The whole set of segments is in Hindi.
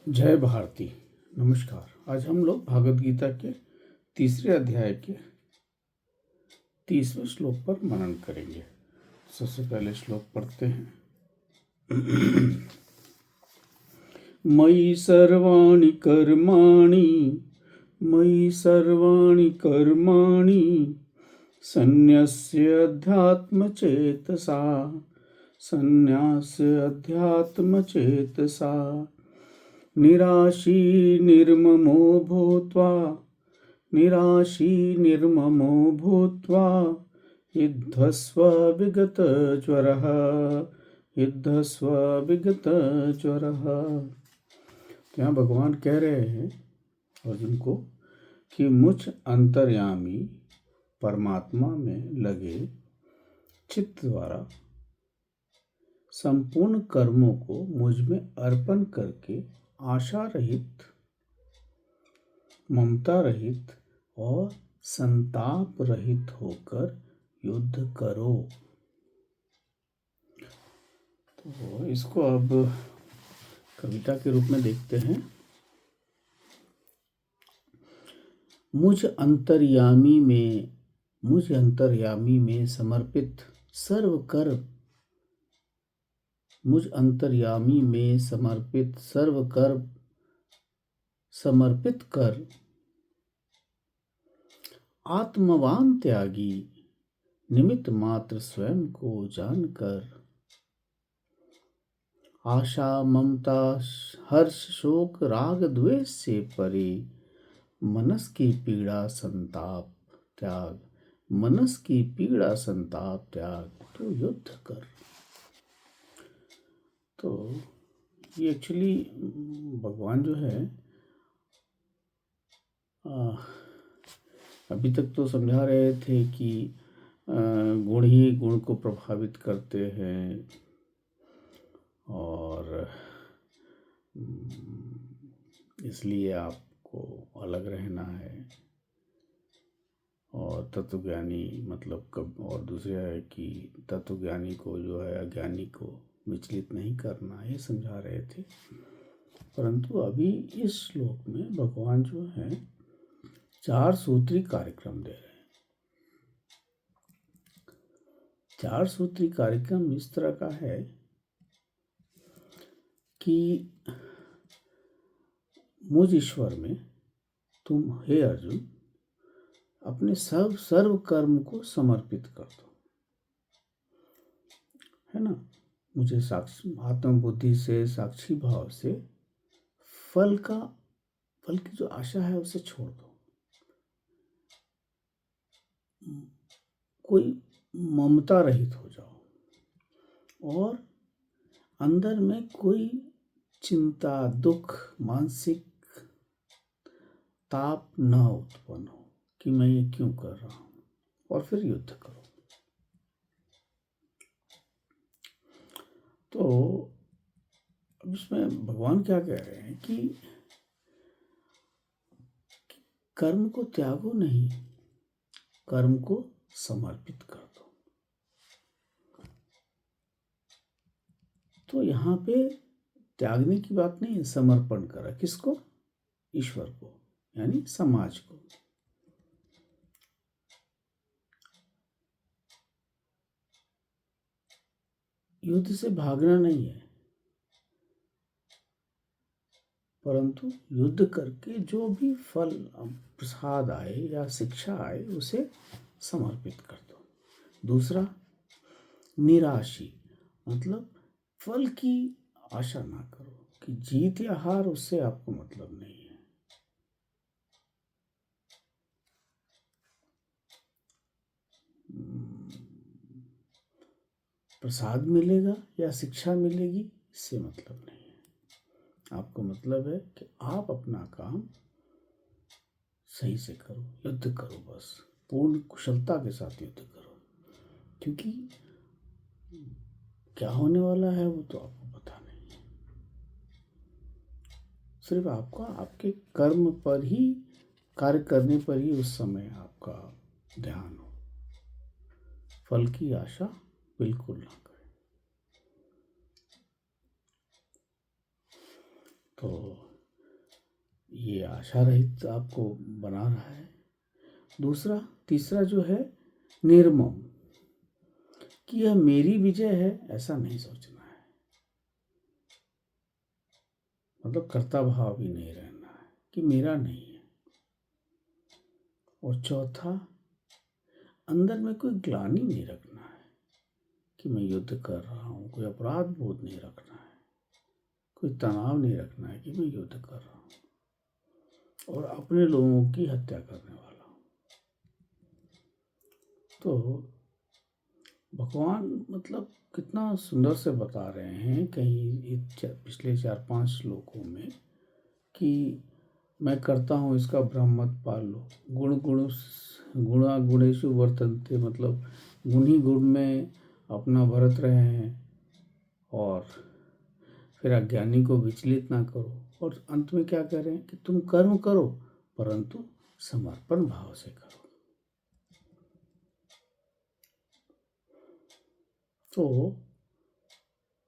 जय भारती। नमस्कार। आज हम लोग भागवत गीता के तीसरे अध्याय के 30वें श्लोक पर मनन करेंगे। सबसे पहले श्लोक पढ़ते हैं। मयि सर्वाणि कर्माणि संन्यस्य अध्यात्मचेतसा निराशी निर्ममो भूत्वा युद्धस्व विगतज्वरः। तो यहाँ भगवान कह रहे हैं अर्जुन को कि मुझ अंतर्यामी परमात्मा में लगे चित्त द्वारा संपूर्ण कर्मों को मुझ में अर्पण करके आशा रहित, ममता रहित और संताप रहित होकर युद्ध करो। तो इसको अब कविता के रूप में देखते हैं। मुझ अंतर्यामी में समर्पित सर्व कर्म समर्पित कर आत्मवान त्यागी निमित्त मात्र स्वयं को जानकर आशा ममता हर्ष शोक राग द्वेष से परे मनस की पीड़ा संताप त्याग तो युद्ध कर। तो ये एक्चुअली भगवान जो है अभी तक तो समझा रहे थे कि गुण ही गुण को प्रभावित करते हैं और इसलिए आपको अलग रहना है, और तत्वज्ञानी मतलब कब, और दूसरा है कि तत्वज्ञानी को जो है अज्ञानी को विचलित नहीं करना, ये समझा रहे थे। परंतु अभी इस श्लोक में भगवान जो है 4 सूत्री कार्यक्रम दे रहे हैं। 4 सूत्री कार्यक्रम इस तरह का है कि मुझ ईश्वर में तुम हे अर्जुन अपने सर्व कर्म को समर्पित कर दो, है ना। मुझे आत्मबुद्धि से, साक्षी भाव से फल की जो आशा है उसे छोड़ दो। कोई ममता रहित हो जाओ और अंदर में कोई चिंता, दुख, मानसिक ताप न उत्पन्न हो कि मैं ये क्यों कर रहा हूं, और फिर युद्ध करो। तो अब इसमें भगवान क्या कह रहे हैं कि कर्म को त्यागो नहीं, कर्म को समर्पित कर दो। तो यहाँ पे त्यागने की बात नहीं, समर्पण करा। किसको? ईश्वर को, यानी समाज को। युद्ध से भागना नहीं है, परंतु युद्ध करके जो भी फल, प्रसाद आए या शिक्षा आए उसे समर्पित कर दो। दूसरा, निराशी मतलब फल की आशा ना करो कि जीत या हार, उससे आपको मतलब नहीं है। प्रसाद मिलेगा या शिक्षा मिलेगी, इससे मतलब नहीं है। आपको मतलब है कि आप अपना काम सही से करो, युद्ध करो, बस पूर्ण कुशलता के साथ युद्ध करो, क्योंकि क्या होने वाला है वो तो आपको पता नहीं है। सिर्फ आपका आपके कर्म पर ही, कार्य करने पर ही उस समय आपका ध्यान हो। फल की आशा बिल्कुल ना करें। तो ये आशा रहित आपको बना रहा है। तीसरा जो है निर्मम, कि यह मेरी विजय है ऐसा नहीं सोचना है, मतलब कर्ता भाव भी नहीं रहना है कि मेरा नहीं है। और चौथा, अंदर में कोई ग्लानि नहीं रखना है कि मैं युद्ध कर रहा हूँ, कोई अपराध बोध नहीं रखना है, कोई तनाव नहीं रखना है कि मैं युद्ध कर रहा हूँ और अपने लोगों की हत्या करने वाला हूँ। तो भगवान मतलब कितना सुंदर से बता रहे हैं कहीं पिछले 4-5 श्लोकों में कि मैं करता हूँ इसका भ्रम मत पालो, गुणा गुणेषु वर्तन्ते, मतलब गुण ही गुण में अपना भरत रहे हैं और फिर अज्ञानी को विचलित ना करो। और अंत में क्या कह रहे हैं कि तुम कर्म करो परंतु समर्पण भाव से करो। तो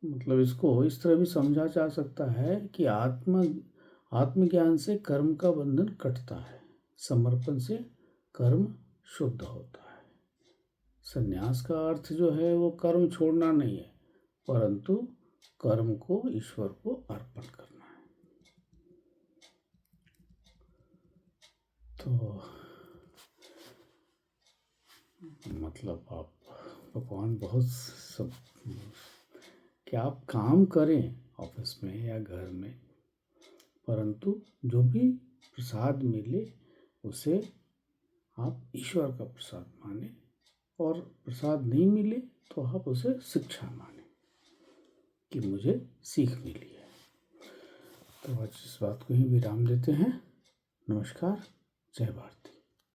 मतलब इसको इस तरह भी समझा जा सकता है कि आत्मज्ञान से कर्म का बंधन कटता है, समर्पण से कर्म शुद्ध होता है। संन्यास का अर्थ जो है वो कर्म छोड़ना नहीं है, परंतु कर्म को ईश्वर को अर्पण करना है। तो मतलब आप भगवान बहुत सब कि आप काम करें ऑफिस में या घर में, परंतु जो भी प्रसाद मिले उसे आप ईश्वर का प्रसाद माने, और प्रसाद नहीं मिले तो आप उसे शिक्षा माने कि मुझे सीख मिली है। तो आज इस बात को ही विराम देते हैं। नमस्कार, जय भारती।